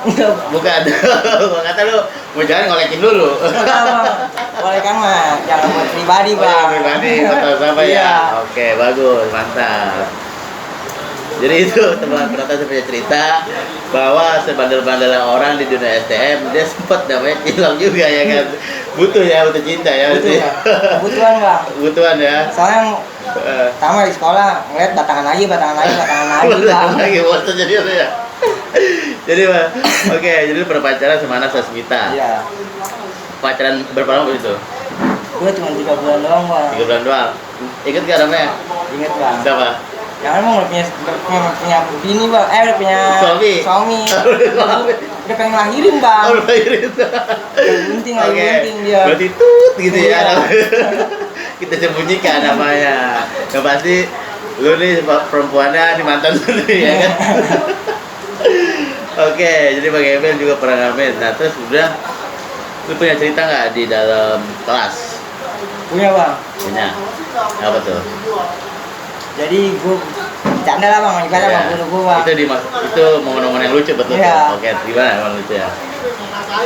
Enggak. Bukan. Gua kata lu mau jalan ngolekin dulu. Boleh kan mah, jangan buat pribadi Oh, bang. yang pribadi, foto sama ya. Iya. Oke, bagus, mantap. Jadi itu teman penonton saya punya cerita bahwa sebandel-bandelnya orang di dunia STM dia sempat namanya hilang juga ya kan. Butuh cinta ya. Betul ya. Kebutuhan bang. Kebutuhan ya. Soalnya sama di sekolah ngeliat batangan lagi bang. Lagi bosan jadi apa ya? Jadi Bang, oke, jadi lu pernah pacaran sama anak Sasmita. Iya. Pacaran berapa lama itu? Gue cuma 3 bulan doang bang. 3 bulan doang. Ingat gak namanya? Ingat bang. Siapa? Yang emang udah punya bini bang. Udah punya suami. Udah pengen lahirin bang. Oh, lahirin. Bunting dia. Berarti tut gitu Iya. ya. Kita sembunyikan namanya. Yang pasti lu nih perempuannya di mantan lu nih, ya kan? Oke, jadi Bang Emil juga pernah ngamen. Nah, terus udah lu punya cerita nggak di dalam kelas? Punya bang. Punya. Apa tuh? Jadi gue canda lah bang, ibarat Iya. sama guru gue bang. Itu momen-momen yang lucu betul. Iya. Oke, gimana momen lucu ya?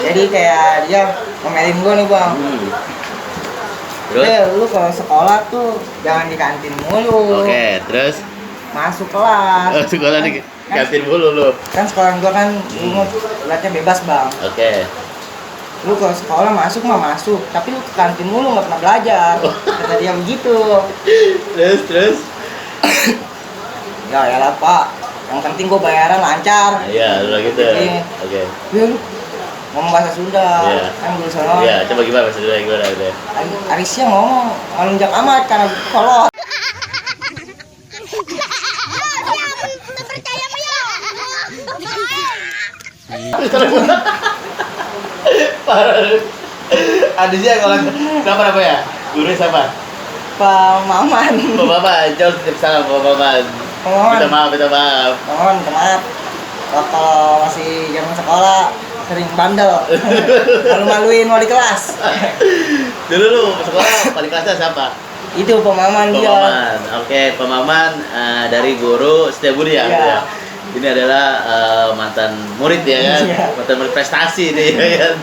Jadi kayak dia ngomelin gue nih bang. Terus? Lu kalau sekolah tuh jangan di kantin mulu. Oke, terus? Masuk kelas. Oh, sekolah di kantin mulu lu. Kan sekolah gua kan lihatnya bebas bang. Oke. Lu kalau sekolah masuk mah masuk, tapi lu ke kantin mulu nggak pernah belajar. Kata dia begitu. Terus? Ya lah pak, yang penting gua bayaran lancar. Iya, udah gitu. Jadi, Oke. Ya, lu ngomong bahasa Sunda. Iya. Kan guru sono. Iya, coba gimana maksudnya gimana udah. Arisnya ngomong ngelunjak amat karena kolot. Parah. Adisnya kalau kenapa ya? Guru siapa? Pak Maman. Pak Maman, jauh titip salam Pak Maman. Minta maaf. Minta maaf. Kalau masih zaman sekolah sering bandel. Malu-maluin wali kelas. Dulu lu sekolah wali kelasnya siapa? Itu Pak Maman Pak dia. Maman. Oke, Pak Maman dari guru Setiabudi ya. Iya. Ini adalah mantan murid ya kan, Iya. mantan murid prestasi nih ya kan.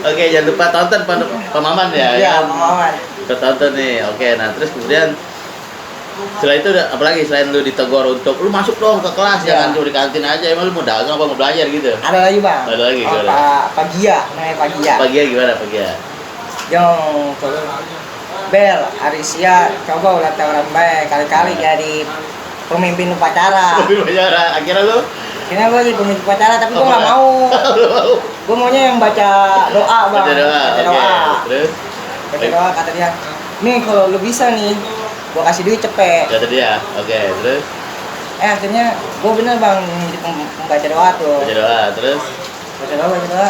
Oke, jangan lupa tonton Pak Maman ya. Iya, kan? Pak Maman. Kita tonton nih. Oke, nah terus kemudian setelah itu apalagi selain lu ditegur untuk lu masuk dong ke kelas, Iya. jangan cuma di kantin aja, emang lu mau dagang apa mau belajar gitu? Ada lagi bang. Ada lagi, Oh, gimana? Pak Gia, namanya Pak Gia. Pagi gimana pagi ya? Yang Bel, Arisia, coba ulah orang baik kali-kali jadi pemimpin upacara. Mobil bicara, akhirnya lu Akhirnya gue jadi pemimpin upacara, tapi gue nggak mau. Gue maunya yang baca doa bang. baca doa, Baca oke. doa. Terus Baca doa kata dia. Nih kalau lu bisa nih, gue kasih duit cepet. kata dia, oke, terus Akhirnya gue bener bang jadi pembaca doa tuh. baca doa, terus Baca doa.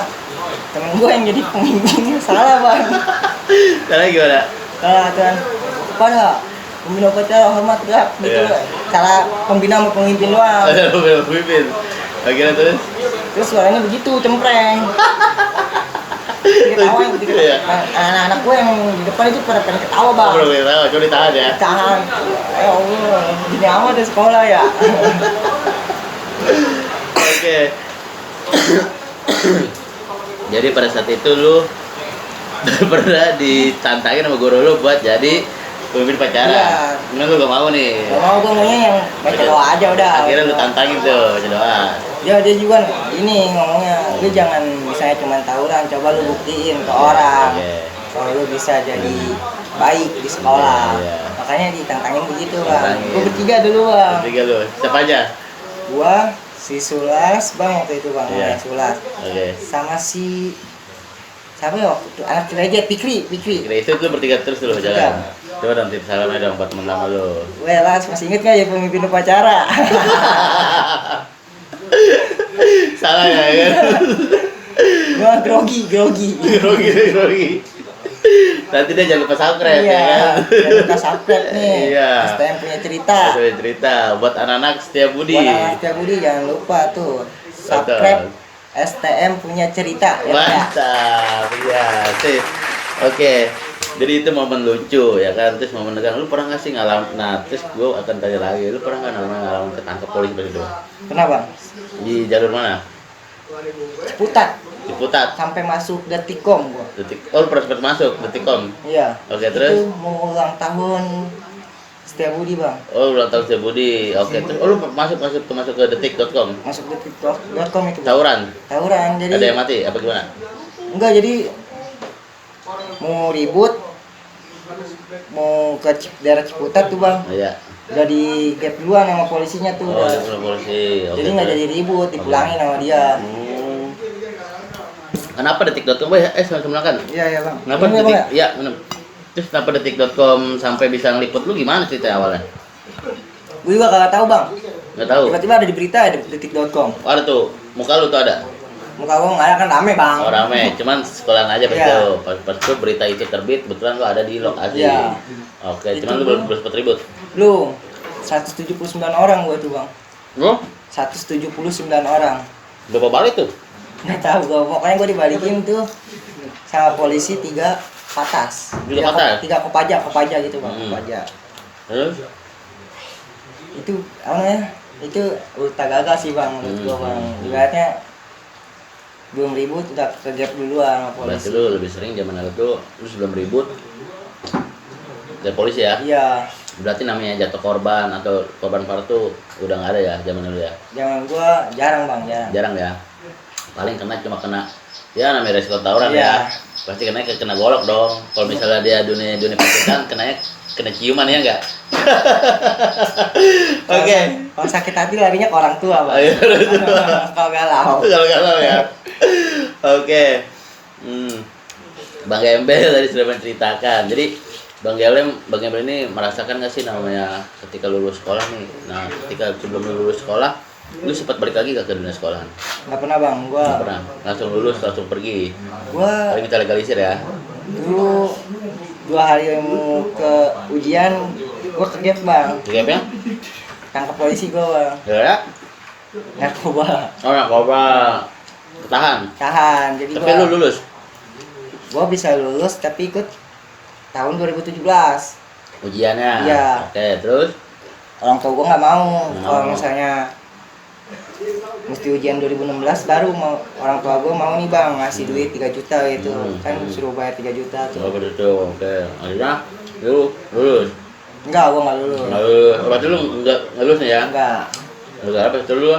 Temen gue yang jadi pemimpinnya salah bang. caranya gimana? Salah Tuhan. Pada pembina upacara hormat gerak gitu. Iya. Salah pembina sama pemimpin doang. Ada lu pemimpin. Akhirnya terus Terus suaranya begitu cempreng. Ketawa yang gitu. Iya. Anak-anak gue yang di depan itu pada pengen ketawa bang. belum tahu, coba ditahan ya. Tahan. Ya Allah, gini amat di sekolah ya. Oke. Jadi pada saat itu lu pernah ditantangin sama guru lu buat jadi pemimpin upacara. Iya. Gimana lu gak mau nih? Gak mau, gue maunya yang baca doa aja udah. Akhirnya lu tantangin tuh baca doa. Dia juga ini ngomongnya, lu jangan misalnya cuma tawuran, coba lu buktiin ke orang. Oke. Kalau lu bisa jadi baik di sekolah. Iya. Makanya ditantangin begitu bang. Tantangin. Gue bertiga dulu bang. Tiga lu. Siapa aja? Gua, si Sulas bang waktu itu bang, Iya. Sulas. Oke. Sama si siapa ya waktu itu anak Cilejet, Pikri. Kira itu lu bertiga terus lu jalan. Coba dong tip salamnya dong buat temen lama lu. Welas, masih inget gak ya pemimpin upacara? Salah ya kan? Gua grogi. Grogi. Nanti dia jangan lupa subscribe ya kan? Jangan lupa subscribe nih. Iya. STM punya cerita. Ada cerita buat anak-anak setia budi. Buat anak setia budi jangan lupa tuh subscribe STM punya cerita. Ya, Pak? Mantap, iya, sip. Oke, jadi itu momen lucu ya kan, terus momen negang. Lu pernah nggak sih nah terus gue akan tanya lagi, lu pernah nggak ngalamin ketangkep polisi pas itu? Kenapa? Di jalur mana? Ciputat Di Putat. sampai masuk Detikcom gua. Oh, lu pernah sempat masuk Detikcom. Iya. Oke, terus? Itu mau ulang tahun Setiabudi bang. Oh, ulang tahun Setia Budi. Oke, terus lu masuk ke detik.com. Masuk Detik.com itu. Bang. Tawuran. Jadi. Ada yang mati apa gimana? Enggak, jadi mau ribut, mau ke daerah Ciputat tuh bang. Iya. Udah di gap duluan sama polisinya tuh. Oh, udah. di polisi. Oke, Jadi nggak terus? jadi ribut, dipulangin sama dia. Kenapa detik.com? Sama kan? Iya ya bang. Kenapa Ini, detik? Bang, ya? Iya, benar. Terus kenapa detik.com sampai bisa ngeliput lu gimana cerita awalnya? Gue juga kagak tahu bang. Nggak tahu. Tiba-tiba ada di berita di detik.com. Ada tuh, muka lu tuh ada. Muka gue nggak ada kan rame bang. Oh, rame, cuman sekolahan aja pas Iya. itu. Pas itu berita itu terbit, kebetulan lu ada di lokasi. Iya. Oke, Itu cuman lu gua- belum sempat ribut. Lu 179 orang gue tuh bang. Lu 179 orang. berapa balik tuh? Nggak tahu gue, pokoknya gue dibalikin tuh sama polisi 3 patas. Tiga patas? 3 kopaja gitu bang, Hmm. kopaja. Terus? Itu apa namanya? Itu ulta gagal sih bang menurut gue bang. Ibaratnya belum ribut udah kegap duluan sama Berarti polisi. lu lebih sering zaman lalu tuh, lu sebelum ribut dari polisi ya? Iya, Berarti namanya jatuh korban atau korban parah tuh udah nggak ada ya zaman dulu ya? zaman gua jarang bang, jarang. Jarang ya? Paling cuma kena ya namanya resiko tawuran Iya. ya. Pasti kena golok dong. Kalau misalnya dia dunia percintaan kena ciuman ya enggak? Oke. Kalau sakit hati larinya ke orang tua bang. Ayo. Kalau galau. Galau ya. Oke. Bang Gembel tadi sudah menceritakan. Jadi Bang Gembel ini merasakan nggak sih namanya ketika lulus sekolah nih? Nah, ketika sebelum lulus sekolah, lu sempat balik lagi gak ke dunia sekolahan? Nggak pernah bang, Nggak gua pernah. Langsung lulus, langsung pergi. gua Paling kita legalisir ya. dulu 2 hari mau ke ujian gua ke gap bang, Gapnya? tangkap polisi gua bang, Ya. narkoba, Oh, narkoba. Ketahan. tahan. Jadi Tapi lu lulus. gua bisa lulus tapi ikut tahun 2017. Ujiannya. Iya. Oke, terus Orang tua gua nggak mau Nggak kalau mau. misalnya mesti ujian 2016 baru mau orang tua gua mau nih bang ngasih duit 3 juta gitu. Kan suruh bayar 3 juta oh, tuh. betul. Oke. Akhirnya lu lulus. Enggak, gua nggak lulus. Nggak lulus. Oh, berarti lu nggak lulus nih ya? Enggak. Lulus apa itu lu?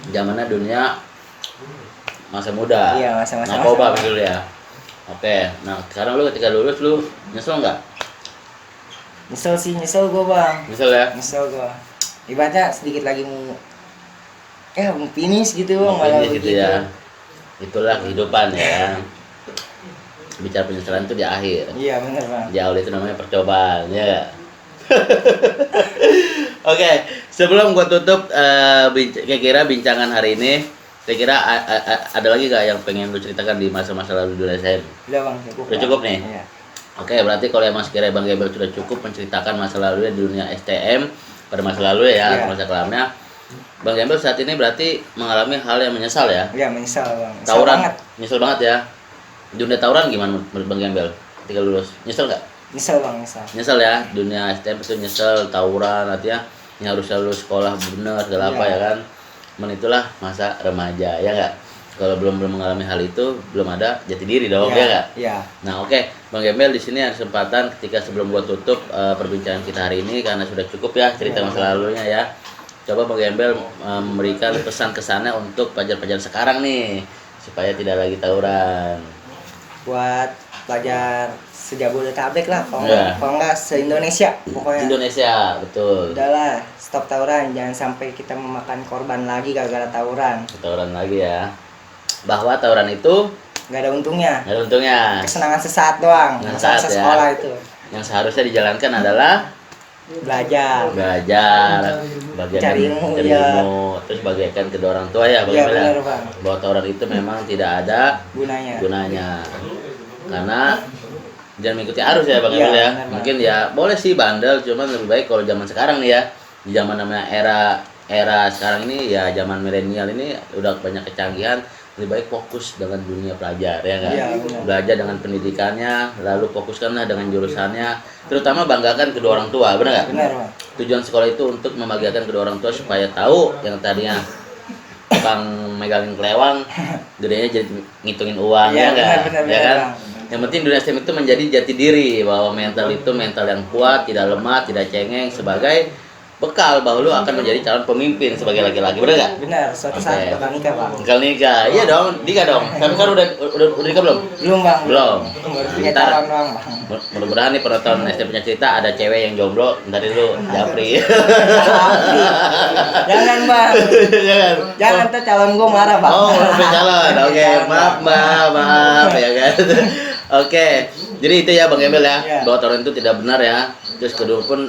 Zamannya dunia masa muda. Iya, masa-masa narkoba masa. betul ya. Oke. Nah, sekarang lu ketika lulus lu nyesel nggak? Nyesel gua bang. Nyesel ya? Nyesel gua. Ibaratnya sedikit lagi mau mau finish gitu bang, Mungkin malah gitu begitu. ya. Itulah kehidupan ya. Bicara penyesalan itu di akhir. Iya bener bang. Di awal itu namanya percobaan, ya nggak? Oke, sebelum gua tutup kira-kira bincangan hari ini, saya kira ada lagi gak yang pengen lu ceritakan di masa-masa lalu di SM? Udah bang, cukup. Udah Bang. cukup nih? Iya. Oke, berarti kalau emang sekiranya Bang Gebel sudah cukup menceritakan masa lalunya di dunia STM pada masa lalu ya, Iya. masa kelamnya, Bang Gebel saat ini berarti mengalami hal yang menyesal ya? Iya menyesal bang. Menyesal Tawuran, banget. nyesel banget ya. Dunia tawuran gimana menurut Bang Gembel ketika lulus? Nyesel nggak? Nyesel bang, nyesel. Nyesel ya, dunia STM itu nyesel, tawuran, artinya ini harus lulus sekolah benar segala apa Iya. ya kan. Men itulah masa remaja ya nggak? Kalau belum mengalami hal itu, belum ada jati diri dong, ya Iya, nggak? iya. Nah, oke, Bang Gembel, di sini ada kesempatan ketika sebelum gua tutup perbincangan kita hari ini karena sudah cukup ya cerita masa lalunya ya. Coba Bang Gembel memberikan pesan kesannya untuk pelajar-pelajar sekarang nih supaya tidak lagi tawuran. Buat pelajar sejabodetabek lah, Iya. kalau enggak se-Indonesia pokoknya. Indonesia, betul. Udahlah, stop tawuran, jangan sampai kita memakan korban lagi gara-gara tawuran. Tawuran lagi ya. Bahwa tawuran itu Nggak ada untungnya. nggak ada untungnya. Kesenangan sesaat doang. Kesenangan Masa sesaat, ya. sekolah itu Yang seharusnya dijalankan adalah belajar. bagian Cari ilmu, ya. terus bagikan kedua orang tua ya, Bang Iya, Gembel, ya. benar, Bang. Bahwa tawuran itu memang tidak ada Gunanya. karena jangan mengikuti arus ya, Bang Iya, Gembel ya. benar, Bang. Mungkin ya boleh sih bandel, cuman lebih baik kalau zaman sekarang nih ya, di zaman namanya era sekarang ini ya, zaman milenial ini udah banyak kecanggihan, lebih baik fokus dengan dunia pelajar ya kan. Iya, benar. Belajar dengan pendidikannya, lalu fokuskanlah dengan jurusannya, terutama banggakan kedua orang tua, benar nggak? Benar, Bang. Tujuan sekolah itu untuk membahagiakan kedua orang tua supaya tahu yang tadinya tukang megangin kelewang, gedenya jadi ngitungin uang, Iya, ya nggak? benar, Ya kan? Bang. Yang penting dunia STEM itu menjadi jati diri, bahwa mental itu mental yang kuat, tidak lemah, tidak cengeng, sebagai bekal bahwa lu akan menjadi calon pemimpin sebagai laki-laki, benar nggak? Benar, suatu saat Oke. bakal nikah, Bang. Bakal nikah, iya dong, nikah dong. Tapi kan udah nikah belum? Belum, Bang. Belum. Baru punya Ntar, calon doang, Bang. mudah-mudahan nih penonton STEM punya cerita ada cewek yang jomblo, ntar itu japri. Jangan, Bang. Jangan. Jangan tuh calon gua marah, Bang. Oh, udah calon. Oke, Jangan, maaf, Bang. maaf ya kan. Oke. Jadi itu ya Bang Gembel ya, Iya. bahwa tawuran itu tidak benar ya. Terus kedua pun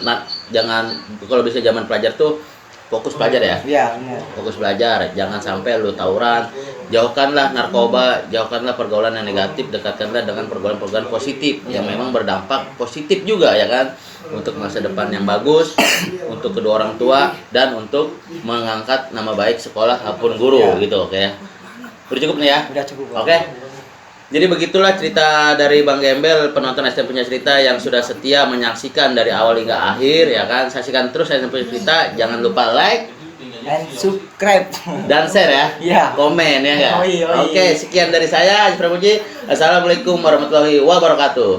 jangan, kalau bisa zaman pelajar tuh fokus belajar ya. Iya, benar. Fokus belajar, jangan sampai lu tawuran. Jauhkanlah narkoba, jauhkanlah pergaulan yang negatif, dekatkanlah dengan pergaulan-pergaulan positif yang memang berdampak positif juga ya kan, untuk masa depan yang bagus, untuk kedua orang tua, dan untuk mengangkat nama baik sekolah maupun guru Ya. gitu. Oke ya. Udah cukup nih ya. Udah cukup, Bang. Oke. Jadi begitulah cerita dari Bang Gembel, penonton STM Punya Cerita yang sudah setia menyaksikan dari awal hingga akhir ya kan. Saksikan terus STM Punya Cerita, jangan lupa like And subscribe. dan share ya. Iya. Komen ya enggak? Oi. Oke, sekian dari saya Ajis Pramuji. Assalamualaikum warahmatullahi wabarakatuh.